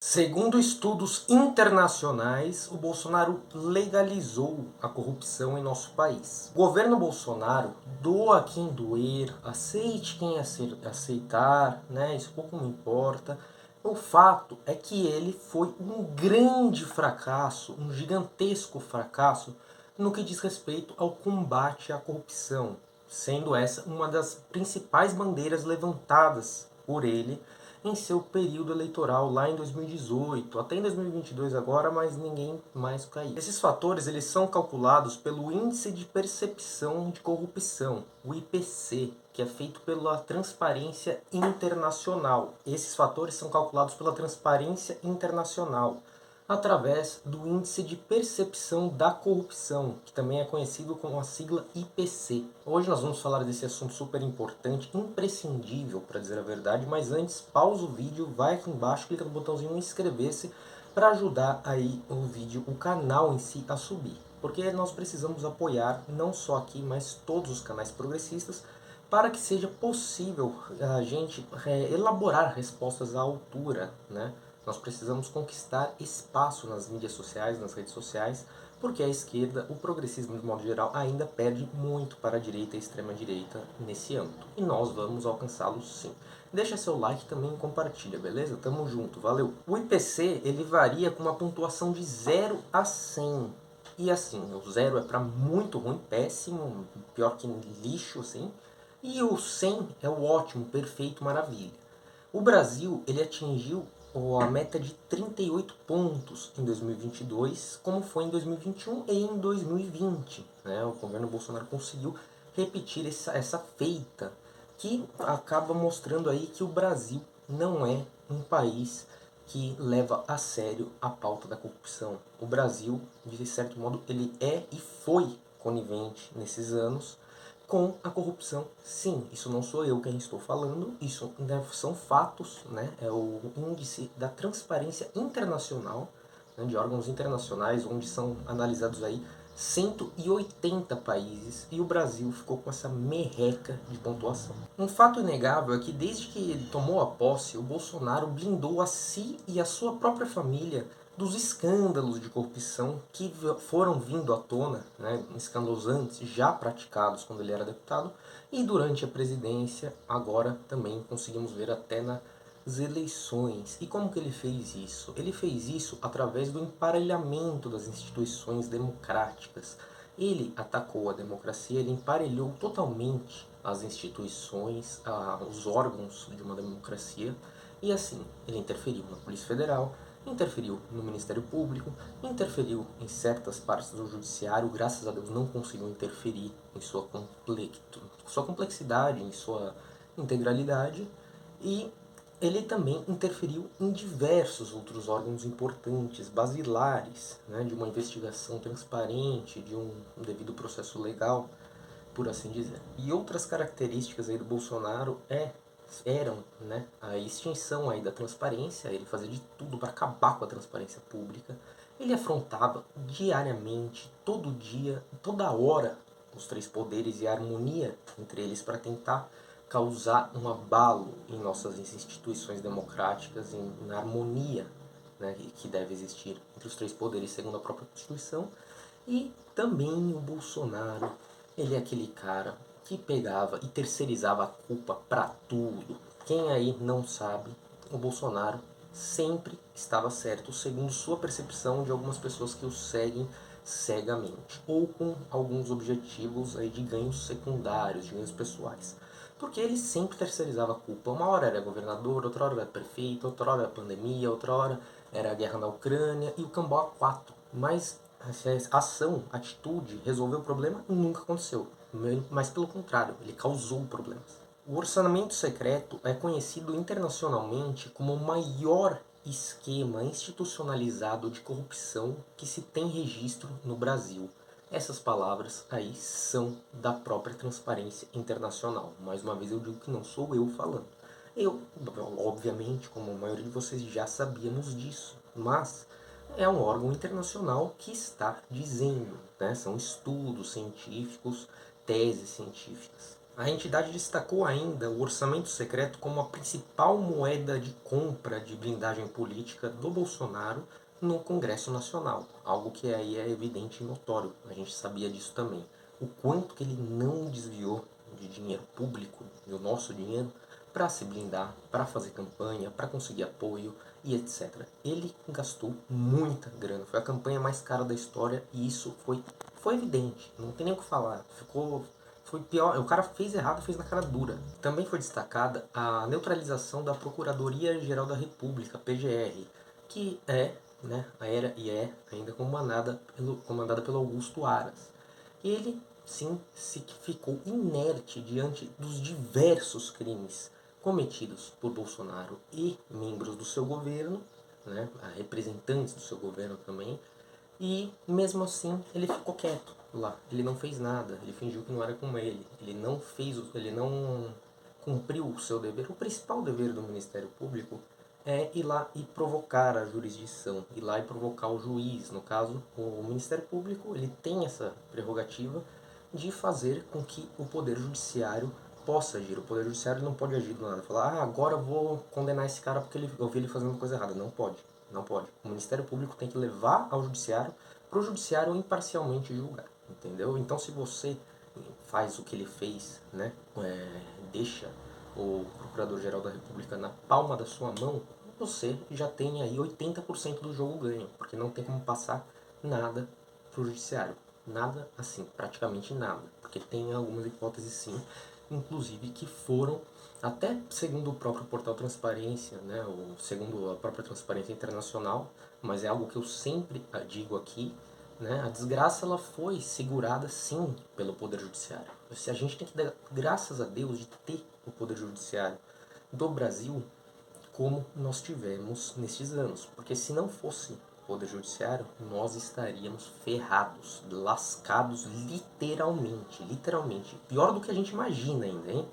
Segundo estudos internacionais, o Bolsonaro legalizou a corrupção em nosso país. O governo Bolsonaro, doa quem doer, aceite quem aceitar, né? Isso pouco me importa. O fato é que ele foi um grande fracasso, um gigantesco fracasso no que diz respeito ao combate à corrupção, sendo essa uma das principais bandeiras levantadas por ele em seu período eleitoral lá em 2018, até em 2022 agora, mas ninguém mais caiu. Esses fatores eles são calculados pelo Índice de Percepção de Corrupção, o IPC, que é feito pela Transparência Internacional. Esses fatores são calculados pela Transparência Internacional através do Índice de Percepção da Corrupção, que também é conhecido como a sigla IPC. Hoje nós vamos falar desse assunto super importante, imprescindível para dizer a verdade, mas antes pausa o vídeo, vai aqui embaixo, clica no botãozinho inscrever-se para ajudar aí o vídeo, o canal em si a subir. Porque nós precisamos apoiar não só aqui, mas todos os canais progressistas para que seja possível a gente elaborar respostas à altura, né? Nós precisamos conquistar espaço nas mídias sociais, nas redes sociais, porque a esquerda, o progressismo de modo geral, ainda perde muito para a direita e a extrema-direita nesse âmbito. E nós vamos alcançá-lo sim. Deixa seu like também e compartilha, beleza? Tamo junto, valeu! O IPC, ele varia com uma pontuação de 0 a 100. E assim, o 0 é para muito ruim, péssimo, pior que lixo, assim. E o 100 é o ótimo, perfeito, maravilha. O Brasil, ele atingiu a meta de 38 pontos em 2022, como foi em 2021 e em 2020. Né? O governo Bolsonaro conseguiu repetir essa feita, que acaba mostrando aí que o Brasil não é um país que leva a sério a pauta da corrupção. O Brasil, de certo modo, ele é e foi conivente nesses anos com a corrupção. Sim, isso não sou eu quem estou falando, isso são fatos, né? É o índice da transparência internacional, né, de órgãos internacionais, onde são analisados aí 180 países, e o Brasil ficou com essa merreca de pontuação. Um fato inegável é que desde que ele tomou a posse, o Bolsonaro blindou a si e a sua própria família dos escândalos de corrupção que foram vindo à tona, né, escândalos antes já praticados quando ele era deputado, e durante a presidência agora também conseguimos ver até nas eleições. E como que ele fez isso? Ele fez isso através do emparelhamento das instituições democráticas. Ele atacou a democracia, ele emparelhou totalmente as instituições, os órgãos de uma democracia, e assim, ele interferiu na Polícia Federal, interferiu no Ministério Público, interferiu em certas partes do Judiciário, graças a Deus não conseguiu interferir em sua complexidade, em sua integralidade, e ele também interferiu em diversos outros órgãos importantes, basilares, né, de uma investigação transparente, de um devido processo legal, por assim dizer. E outras características aí do Bolsonaro eram, né, a extinção aí da transparência, ele fazia de tudo para acabar com a transparência pública. Ele afrontava diariamente, todo dia, toda hora, os três poderes e a harmonia entre eles para tentar causar um abalo em nossas instituições democráticas, na harmonia, né, que deve existir entre os três poderes segundo a própria Constituição. E também o Bolsonaro, ele é aquele cara que pegava e terceirizava a culpa para tudo. Quem aí não sabe, o Bolsonaro sempre estava certo, segundo sua percepção de algumas pessoas que o seguem cegamente, ou com alguns objetivos aí de ganhos secundários, de ganhos pessoais. Porque ele sempre terceirizava a culpa. Uma hora era governador, outra hora era prefeito, outra hora era pandemia, outra hora era a guerra na Ucrânia, e o cambau a quatro. Mas a ação, a atitude, resolveu o problema, nunca aconteceu. Mas pelo contrário, ele causou problemas. O orçamento secreto é conhecido internacionalmente como o maior esquema institucionalizado de corrupção que se tem registro no Brasil. Essas palavras aí são da própria Transparência Internacional. Mais uma vez eu digo que não sou eu falando. Eu, obviamente, como a maioria de vocês já sabíamos disso, mas é um órgão internacional que está dizendo, né? São estudos científicos, teses científicas. A entidade destacou ainda o orçamento secreto como a principal moeda de compra de blindagem política do Bolsonaro no Congresso Nacional, algo que aí é evidente e notório, a gente sabia disso também. O quanto que ele não desviou de dinheiro público, do nosso dinheiro, para se blindar, para fazer campanha, para conseguir apoio e etc. Ele gastou muita grana, foi a campanha mais cara da história e isso foi evidente, não tem nem o que falar. Foi pior, o cara fez errado, fez na cara dura. Também foi destacada a neutralização da Procuradoria-Geral da República, PGR, que era e é ainda comandada pelo Augusto Aras. Ele, sim, se ficou inerte diante dos diversos crimes cometidos por Bolsonaro e membros do seu governo, né, representantes do seu governo também, e mesmo assim ele ficou quieto lá. Ele não fez nada, ele fingiu que não era com ele. Ele não cumpriu o seu dever. O principal dever do Ministério Público é ir lá e provocar a jurisdição, ir lá e provocar o juiz. No caso, o Ministério Público, ele tem essa prerrogativa de fazer com que o Poder Judiciário possa agir. O Poder Judiciário não pode agir do nada. Falar, agora eu vou condenar esse cara porque eu vi ele fazendo coisa errada. Não pode. Não pode. O Ministério Público tem que levar ao Judiciário, para o Judiciário imparcialmente julgar. Entendeu? Então, se você faz o que ele fez, né, deixa o Procurador-Geral da República na palma da sua mão, você já tem aí 80% do jogo ganho, porque não tem como passar nada para o Judiciário. Nada assim, praticamente nada. Porque tem algumas hipóteses sim, inclusive que foram, até segundo o próprio portal Transparência, né, ou segundo a própria Transparência Internacional, mas é algo que eu sempre digo aqui, né, a desgraça ela foi segurada sim pelo Poder Judiciário. Se a gente tem que dar graças a Deus de ter o Poder Judiciário do Brasil como nós tivemos nestes anos. Porque se não fosse o Poder Judiciário, nós estaríamos ferrados, lascados literalmente, literalmente. Pior do que a gente imagina ainda, hein?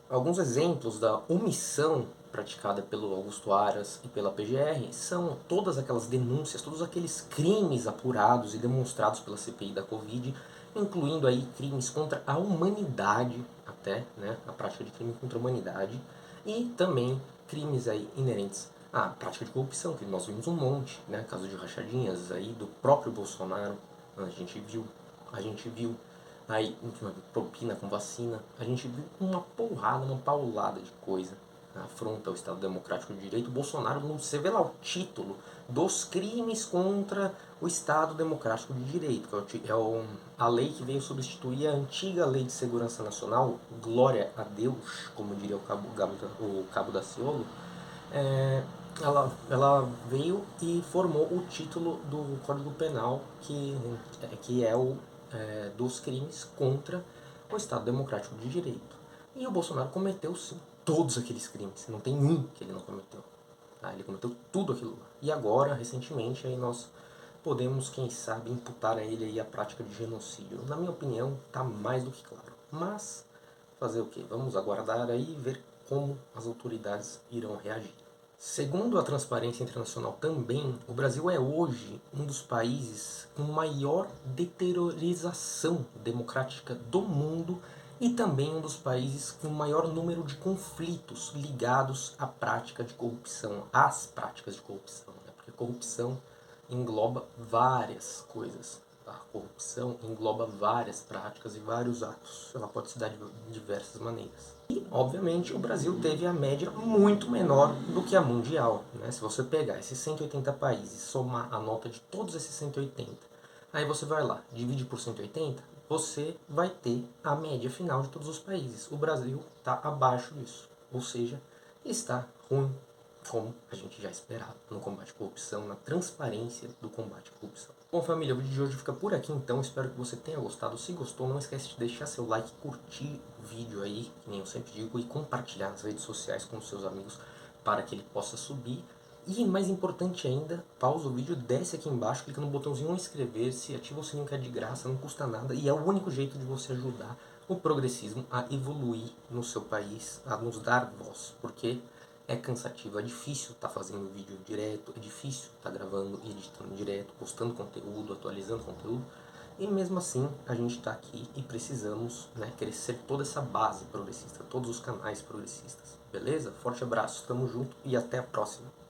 Alguns exemplos da omissão praticada pelo Augusto Aras e pela PGR são todas aquelas denúncias, todos aqueles crimes apurados e demonstrados pela CPI da Covid, incluindo aí crimes contra a humanidade, até, né, a prática de crime contra a humanidade, e também crimes aí inerentes à prática de corrupção, que nós vimos um monte, né, caso de rachadinhas aí do próprio Bolsonaro, a gente viu aí propina com vacina, a gente viu uma porrada, uma paulada de coisa, afronta ao Estado Democrático de Direito. O Bolsonaro, você vê lá o título dos crimes contra o Estado Democrático de Direito, que é a lei que veio substituir a antiga Lei de Segurança Nacional, glória a Deus, como diria o Cabo Daciolo. Ela veio e formou o título do Código Penal, que é o dos crimes contra o Estado Democrático de Direito. E o Bolsonaro cometeu, sim, todos aqueles crimes. Não tem um que ele não cometeu. Tá? Ele cometeu tudo aquilo lá. E agora, recentemente, aí nós podemos, quem sabe, imputar a ele aí a prática de genocídio. Na minha opinião, está mais do que claro. Mas, fazer o quê? Vamos aguardar aí e ver como as autoridades irão reagir. Segundo a Transparência Internacional também, o Brasil é hoje um dos países com maior deteriorização democrática do mundo e também um dos países com maior número de conflitos ligados à prática de corrupção, às práticas de corrupção, né? Porque corrupção engloba várias coisas. A corrupção engloba várias práticas e vários atos. Ela pode se dar de diversas maneiras. E, obviamente, o Brasil teve a média muito menor do que a mundial. Né? Se você pegar esses 180 países e somar a nota de todos esses 180, aí você vai lá, divide por 180, você vai ter a média final de todos os países. O Brasil está abaixo disso. Ou seja, está ruim, como a gente já esperava, no combate à corrupção, na transparência do combate à corrupção. Bom, família, o vídeo de hoje fica por aqui, então espero que você tenha gostado. Se gostou, não esquece de deixar seu like, curtir o vídeo aí, que nem eu sempre digo, e compartilhar nas redes sociais com os seus amigos para que ele possa subir. E mais importante ainda, pausa o vídeo, desce aqui embaixo, clica no botãozinho inscrever-se, ativa o sininho que é de graça, não custa nada e é o único jeito de você ajudar o progressismo a evoluir no seu país, a nos dar voz, porque é cansativo, é difícil estar fazendo vídeo direto, é difícil estar gravando e editando direto, postando conteúdo, atualizando conteúdo. E mesmo assim, a gente está aqui e precisamos, né, crescer toda essa base progressista, todos os canais progressistas. Beleza? Forte abraço, tamo junto e até a próxima.